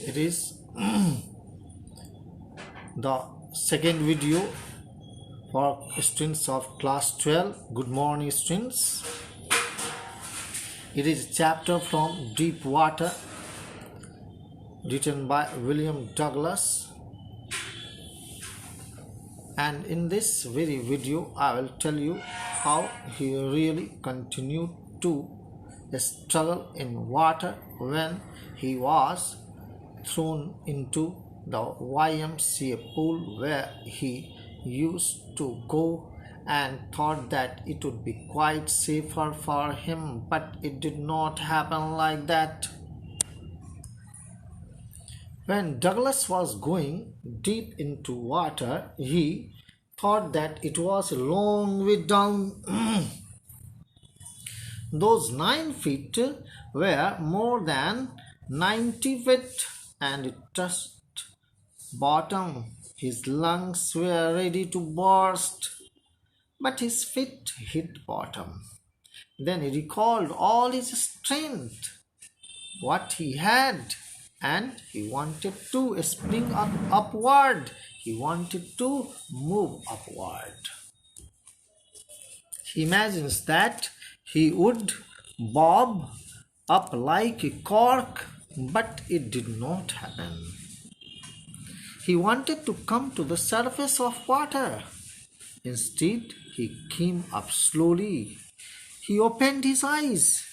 It is the second video for students of class 12. Good morning, students. It is a chapter from Deep Water written by William Douglas, and in this very video I will tell you how he really continued to struggle in water when he was thrown into the YMCA pool where he used to go, and thought that it would be quite safer for him, but it did not happen like that. When Douglas was going deep into water, he thought that it was a long way down. Those 9 feet were more than 90 feet, and it touched bottom. His lungs were ready to burst, but his feet hit bottom. Then he recalled all his strength, what he had, and he wanted to spring upward. He wanted to move upward. He imagines that he would bob up like a cork, but it did not happen. He wanted to come to the surface of water. Instead, he came up slowly. He opened his eyes,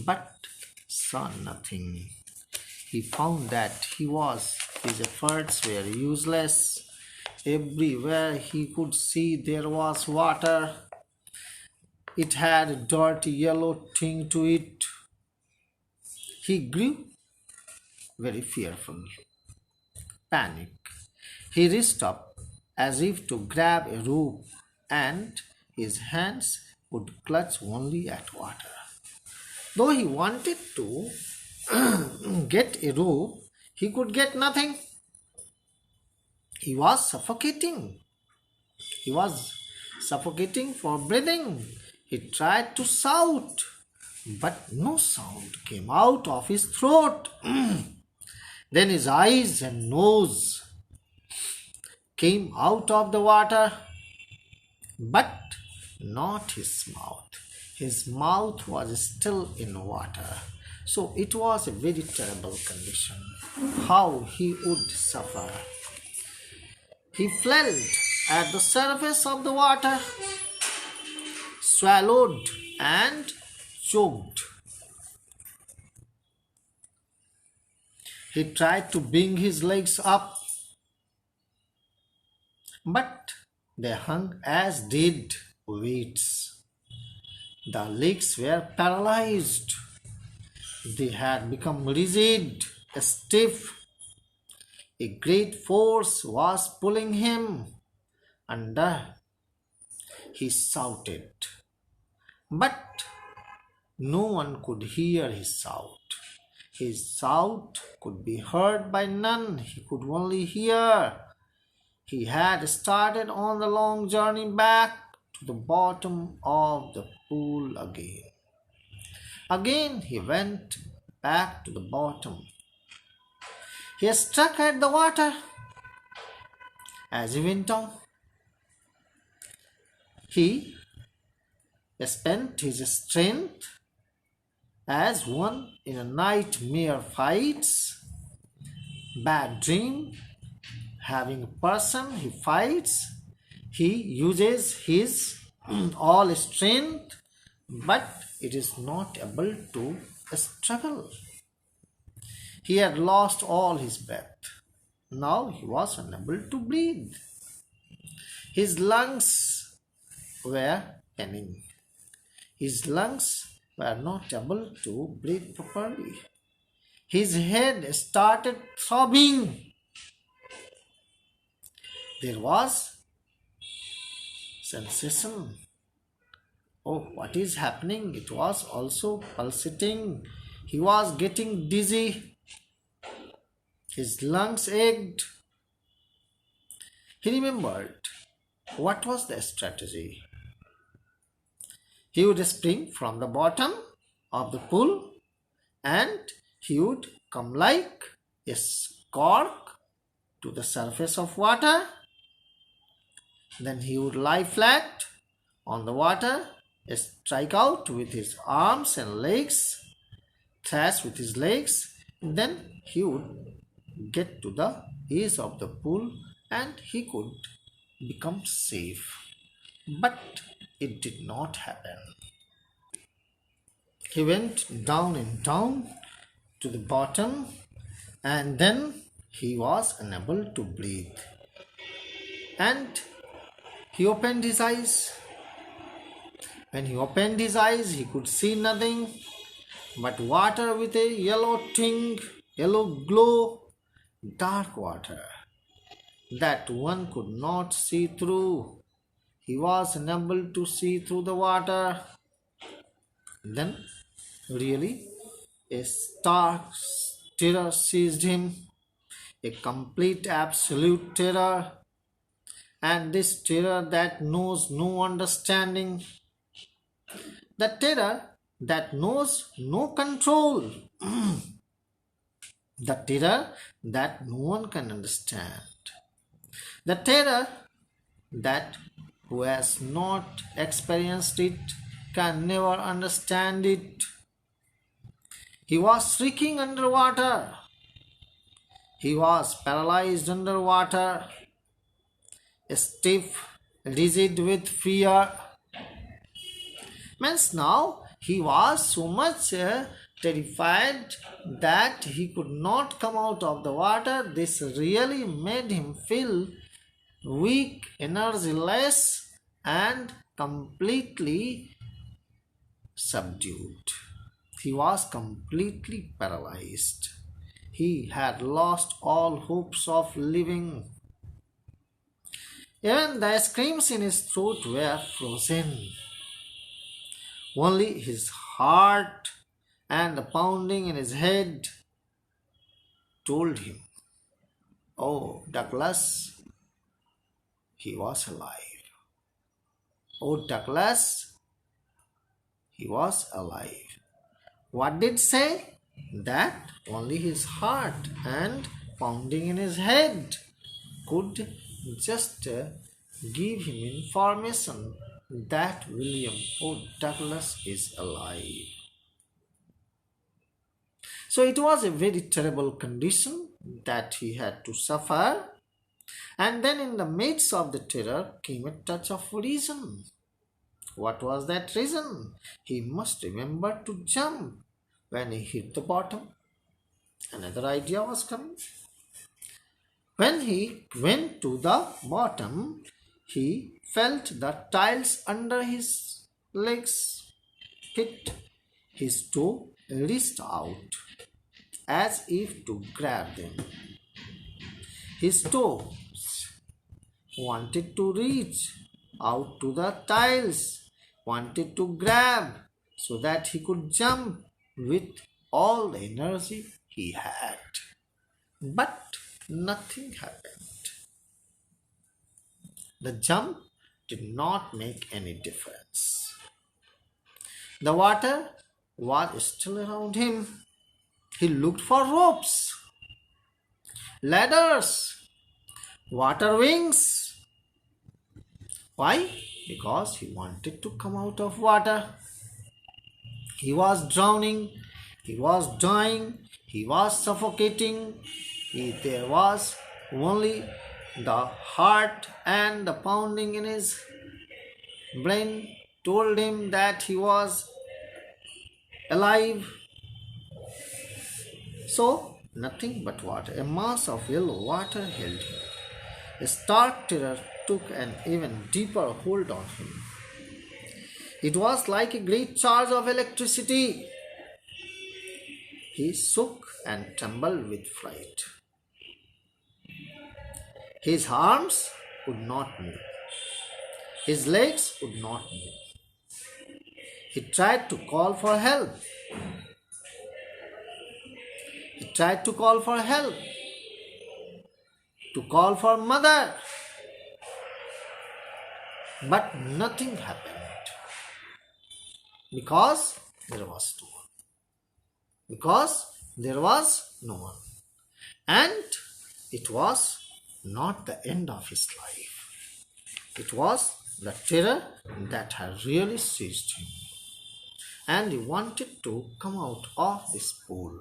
but saw nothing. He found that his efforts were useless. Everywhere he could see there was water. It had a dirty yellow thing to it. He grew very fearful. Panic. He reached up as if to grab a rope, and his hands would clutch only at water. Though he wanted to get a rope, he could get nothing. He was suffocating. He was suffocating for breathing. He tried to shout, but no sound came out of his throat. Then his eyes and nose came out of the water, but not his mouth. His mouth was still in water. So it was a very terrible condition. How he would suffer. He fled at the surface of the water, swallowed and choked. He tried to bring his legs up, but they hung as dead weights. The legs were paralyzed. They had become rigid, stiff. A great force was pulling him under. He shouted, but no one could hear his shout. His shout could be heard by none. He could only hear. He had started on the long journey back to the bottom of the pool again. Again he went back to the bottom. He struck at the water as he went on. He spent his strength as one in a nightmare fights, bad dream, having a person he fights. He uses his all strength, but it is not able to struggle. He had lost all his breath. Now he was unable to breathe. His lungs were paining. His lungs were not able to breathe properly. His head started throbbing. There was sensation. Oh, what is happening? It was also pulsating. He was getting dizzy. His lungs ached. He remembered what was the strategy. He would spring from the bottom of the pool, and he would come like cork to the surface of water. Then he would lie flat on the water, strike out with his arms and legs, thrash with his legs. Then he would get to the edge of the pool and he could become safe. But it did not happen. He went down and down to the bottom, and then he was unable to breathe. And he opened his eyes. When he opened his eyes, he could see nothing but water with a yellow tinge, yellow glow, dark water that one could not see through. He was unable to see through the water. Then, really, a stark terror seized him, a complete, absolute terror, and this terror that knows no understanding, the terror that knows no control, the terror that no one can understand, the terror that who has not experienced it can never understand it. He was shrieking underwater. He was paralyzed underwater, stiff, rigid with fear. Means now he was so much terrified that he could not come out of the water. This really made him feel weak, energyless, and completely subdued. He was completely paralyzed. He had lost all hopes of living. Even the screams in his throat were frozen. Only his heart and the pounding in his head told him, "Oh, Douglas, he was alive. Oh, Douglas, he was alive." What did say? That only his heart and pounding in his head could just give him information that William O. Douglas is alive. So it was a very terrible condition that he had to suffer. And then in the midst of the terror came a touch of reason. What was that reason? He must remember to jump when he hit the bottom. Another idea was coming. When he went to the bottom, he felt the tiles under his legs. His toe reached out as if to grab them. His toes wanted to reach out to the tiles, wanted to grab so that he could jump with all the energy he had. But nothing happened. The jump did not make any difference. The water was still around him. He looked for ropes, ladders, water wings. Why? Because he wanted to come out of water. He was drowning, he was dying, he was suffocating. There was only the heart and the pounding in his brain told him that he was alive. So, nothing but water, a mass of yellow water held him. A stark terror took an even deeper hold on him. It was like a great charge of electricity. He shook and trembled with fright. His arms would not move. His legs would not move. He tried to call for help. He tried to call for help, to call for mother. But nothing happened. Because there was no one. Because there was no one. And it was not the end of his life. It was the terror that had really seized him, and he wanted to come out of this pool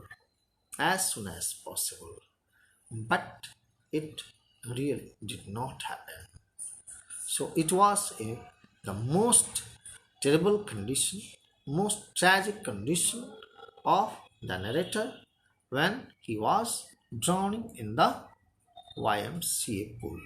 as soon as possible. But it really did not happen. So it was the most terrible condition, most tragic condition of the narrator when he was drowning in the YMCA pool.